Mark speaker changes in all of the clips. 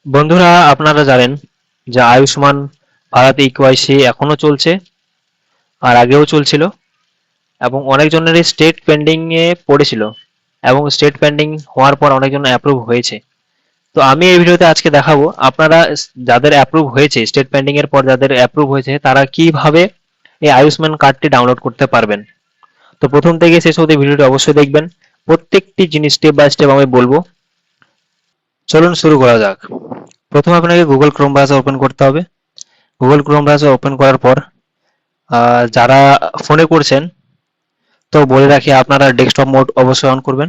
Speaker 1: বন্ধুরা, আপনারা জানেন যে আয়ুষ্মান ভারত ইকেওয়াইসি এখনো চলছে আর আগেও চলছিল এবং অনেকজনেরই স্টেট পেন্ডিং এ পড়েছিল এবং স্টেট পেন্ডিং হওয়ার পর অনেকজন অ্যাপ্রুভ হয়েছে। তো আমি এই ভিডিওতে আজকে দেখাবো আপনারা যাদের অ্যাপ্রুভ হয়েছে, স্টেট পেন্ডিং এর পর যাদের অ্যাপ্রুভ হয়েছে তারা কিভাবে এই আয়ুষ্মান কার্ডটি ডাউনলোড করতে পারবেন। তো প্রথম থেকে শেষ অবধি ভিডিওটি অবশ্যই দেখবেন, প্রত্যেকটি জিনিস স্টেপ বাই স্টেপ আমি বলবো। চলুন শুরু করা যাক। প্রথমে আপনাকে গুগল ক্রোম ব্রাউজার ওপেন করতে হবে। গুগল ক্রোম ব্রাউজার ওপেন করার পর যারা ফোনে করছেন তো বলে রাখি আপনারা ডেস্কটপ মোড অবশ্যই অন করবেন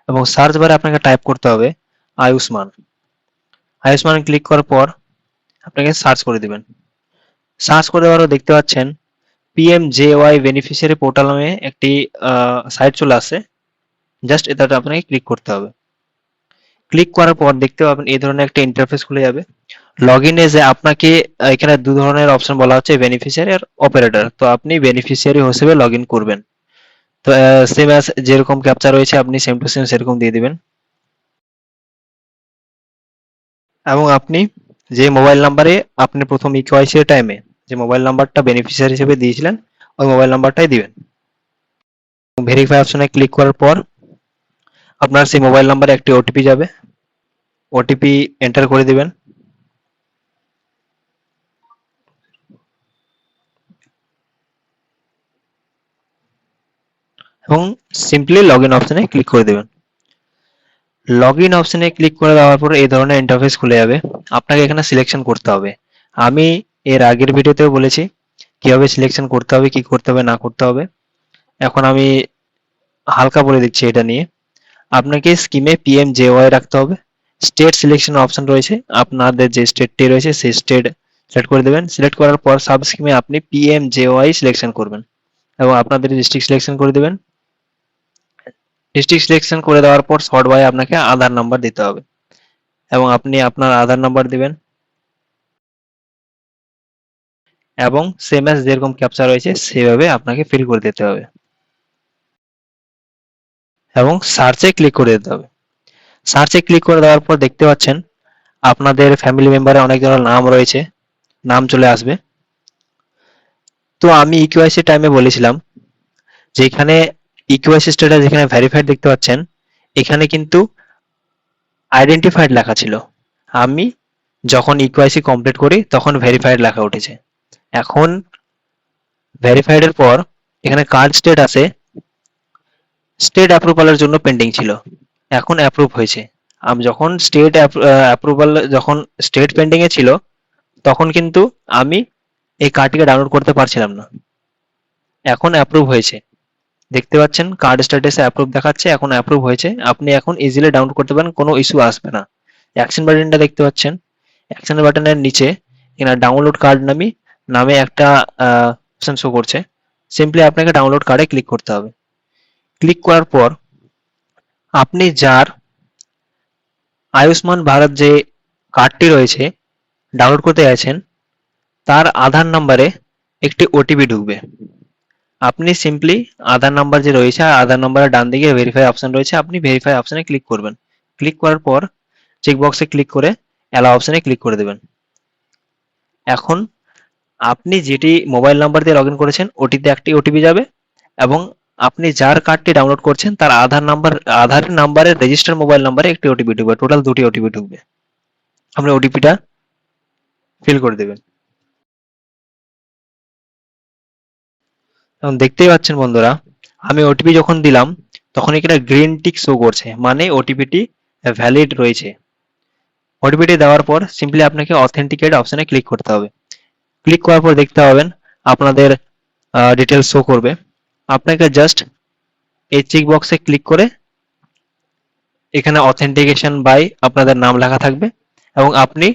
Speaker 1: এবং সার্চ বারে আপনাকে টাইপ করতে হবে আয়ুষ্মান। আয়ুষ্মান ক্লিক করার পর আপনাকে সার্চ করে দিবেন। সার্চ করে দেওয়ার পর দেখতে পাচ্ছেন পিএমজেওয়াই বেনিফিশিয়ারি পোর্টাল নামে একটি সাইট চলে আসছে। জাস্ট এটাতে আপনাকে ক্লিক করতে হবে। ক্লিক করার পর দেখতে পাবেন এই ধরনের একটা ইন্টারফেস খুলে যাবে। লগইনে যে আপনাকে এখানে দু ধরনের অপশন বলা হচ্ছে, বেনিফিশিয়ারি আর অপারেটর। তো আপনি বেনিফিশিয়ারি হিসেবে লগইন করবেন। তো সেম অ্যাজ যেরকম ক্যাপচা রয়েছে আপনি সেম টু সেম সেরকম দিয়ে দিবেন এবং আপনি যে মোবাইল নাম্বারে আপনি প্রথম ইকেওয়াইসি এর টাইমে যে মোবাইল নাম্বারটা বেনিফিশিয়ারি হিসেবে দিয়েছিলেন ওই মোবাইল নাম্বারটাই দিবেন। ভেরিফাই অপশনে ক্লিক করার পর আপনার সেই মোবাইল নাম্বারে একটি ওটিপি যাবে। ওটিপি এন্টার করে দিবেন এবং সিম্পলি লগইন অপশনে ক্লিক করে দেবেন। লগইন অপশনে ক্লিক করে দেওয়ার পর এই ধরনের ইন্টারফেস খুলে যাবে। আপনাকে এখানে সিলেকশন করতে হবে। আমি এর আগের ভিডিওতেও বলেছি কিভাবে সিলেকশন করতে হবে, কি করতে হবে না করতে হবে। এখন আমি হালকা বলে দিচ্ছি এটা নিয়ে। আপনাকে স্কিমে পিএমজেওয়াই রাখতে হবে। স্টেট সিলেকশন অপশন রয়েছে, আপনাদের যে স্টেটটি রয়েছে সেই স্টেট সিলেক্ট করে দেবেন। সিলেক্ট করার পর সাব স্কিমে আপনি পিএমজেওয়াই সিলেকশন করবেন এবং আপনাদের ডিস্ট্রিক্ট সিলেকশন করে দেবেন। ডিস্ট্রিক্ট সিলেকশন করে দেওয়ার পর শর্ট বাই আপনাকে আধার নাম্বার দিতে হবে এবং আপনি আপনার আধার নাম্বার দিবেন এবং সেম অ্যাজ যেরকম ক্যাপচা রয়েছে সেভাবে আপনাকে ফিল করে দিতে হবে এবং সার্চে ক্লিক করে দিতে হবে। সার্চে ক্লিক করে দেওয়ার পর দেখতে পাচ্ছেন আপনাদের ফ্যামিলি মেম্বারে অনেক ধরনের নাম রয়েছে, নাম চলে আসবে। তো আমি ইকেওয়াইসি টাইমে বলেছিলাম যে এখানে ইকেওয়াইসি স্ট্যাটাস যেখানে ভেরিফাইড দেখতে পাচ্ছেন এখানে কিন্তু আইডেন্টিফাইড লেখা ছিল। আমি যখন ইকেওয়াইসি কমপ্লিট করি তখন ভেরিফাইড লেখা উঠেছে। এখন ভেরিফাইড এর পর এখানে কার্ড স্টেট আছে, স্টেট অ্যাপ্রুভালের জন্য পেন্ডিং ছিল, এখন অ্যাপ্রুভ হয়েছে। আমি যখন স্টেট অ্যাপ্রুভাল যখন স্টেট পেন্ডিং এ ছিল তখন কিন্তু আমি এই কার্ডটিকে ডাউনলোড করতে পারছিলাম না। এখন অ্যাপ্রুভ হয়েছে, দেখতে পাচ্ছেন কার্ড স্ট্যাটাসে অ্যাপ্রুভ দেখাচ্ছে, এখন অ্যাপ্রুভ হয়েছে। আপনি এখন ইজিলি ডাউনলোড করতে পারেন, কোনো ইস্যু আসবে না। অ্যাকশন বাটনটা দেখতে পাচ্ছেন, অ্যাকশন বাটনের নিচে এখানে ডাউনলোড কার্ড নামে একটা অপশন শো করছে। সিম্পলি আপনাকে ডাউনলোড কার্ডে ক্লিক করতে হবে। ক্লিক করার পর আপনি যার আয়ুষ্মান ভারত যে কার্ডটি রয়েছে ডাউনলোড করতে চাইছেন তার আধার নাম্বারে একটি ওটিপি ঢুকবে। আপনি সিম্পলি আধার নাম্বার যে রয়েছে আধার নাম্বারের ডান দিকে ভেরিফাই অপশন রয়েছে, আপনি ভেরিফাই অপশনে ক্লিক করবেন। ক্লিক করার পর চেকবক্সে ক্লিক করে অ্যালাও অপশনে ক্লিক করে দেবেন। এখন আপনি যেটি মোবাইল নাম্বার দিয়ে লগ ইন করেছেন ওটিতে একটি ওটিপি যাবে এবং আপনি যার কার্ডটি ডাউনলোড করছেন তার আধার নাম্বারের রেজিস্টার মোবাইল নাম্বারে একটি ওটিপি ঢুকবে। টোটাল দুটি ওটিপি ঢুকবে। আপনি ওটিপিটা ফিল করে দেবেন। এখন দেখতেই পাচ্ছেন বন্ধুরা, আমি ওটিপি যখন দিলাম তখন এখানে গ্রিন টিক শো করছে, মানে ওটিপিটি ভ্যালিড রয়েছে। ওটিপিটি দেওয়ার পর সিম্পলি আপনাকে অথেন্টিকেট অপশনে ক্লিক করতে হবে। ক্লিক করার পর দেখতে পাবেন আপনাদের ডিটেলস শো করবে। আপনাকে জাস্ট এই চেক বক্সে ক্লিক করে এখানে অথেন্টিকেশন বাই আপনাদের নাম লেখা থাকবে এবং আপনি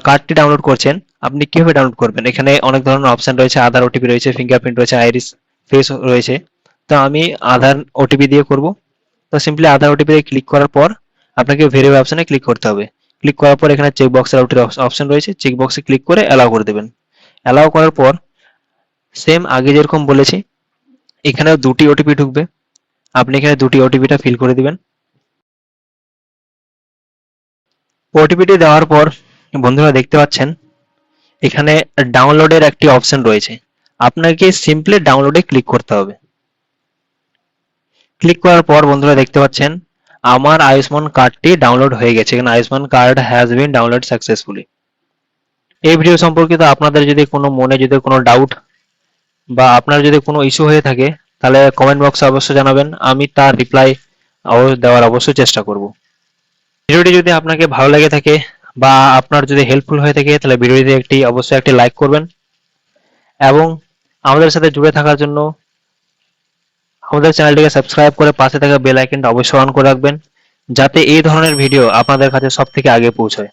Speaker 1: কার্ডটি ডাউনলোড করছেন আপনি কিভাবে ডাউনলোড করবেন। এখানে অনেক ধরনের অপশন রয়েছে, আধার ওটিপি রয়েছে, ফিঙ্গারপ্রিন্ট রয়েছে, আইরিস ফেস রয়েছে। তো আমি আধার ওটিপি দিয়ে করব। তো সিম্পলি আধার ওটিপি দিয়ে ক্লিক করার পর আপনাকে ভেরিফাই অপশনে ক্লিক করতে হবে। ক্লিক করার পর এখানে চেক বক্সের অপশন রয়েছে, চেক বক্সে ক্লিক করে অ্যালাউ করে দেবেন। অ্যালাউ করার পর সেম আগে যেরকম বলেছি এখানেও দুটি ওটিপি ঢুকবে। আপনি এখানে দুটি ওটিপিটা ফিল করে দিবেন। ওটিপিটি দেওয়ার পর বন্ধুরা দেখতে পাচ্ছেন এখানে ডাউনলোডের একটি অপশন রয়েছে। আপনাকে সিম্পলি ডাউনলোডে ক্লিক করতে হবে। ক্লিক করার পর বন্ধুরা দেখতে পাচ্ছেন আমার আয়ুষ্মান কার্ডটি ডাউনলোড হয়ে গেছে। এখানে Ayushman card has been download successfully. এই ভিডিও সম্পর্কিত আপনাদের যদি কোনো মনে যদি কোনো ডাউট বা আপনার যদি কোনো ইস্যু হয়ে থাকে তাহলে কমেন্ট বক্সে অবশ্যই জানাবেন, আমি তার রিপ্লাই দেওয়ার অবশ্যই চেষ্টা করব। ভিডিওটি যদি আপনাকে ভালো লেগে থাকে বা আপনার যদি হেল্পফুল হয়ে থাকে তাহলে ভিডিওটিতে অবশ্যই একটি লাইক করবেন এবং আমাদের সাথে জুড়ে থাকার জন্য আমাদের চ্যানেলটিকে সাবস্ক্রাইব করে পাশে থাকা বেল আইকনটা অবশ্যই অন করে রাখবেন, যাতে এই ধরনের ভিডিও আপনাদের কাছে সবথেকে আগে পৌঁছায়।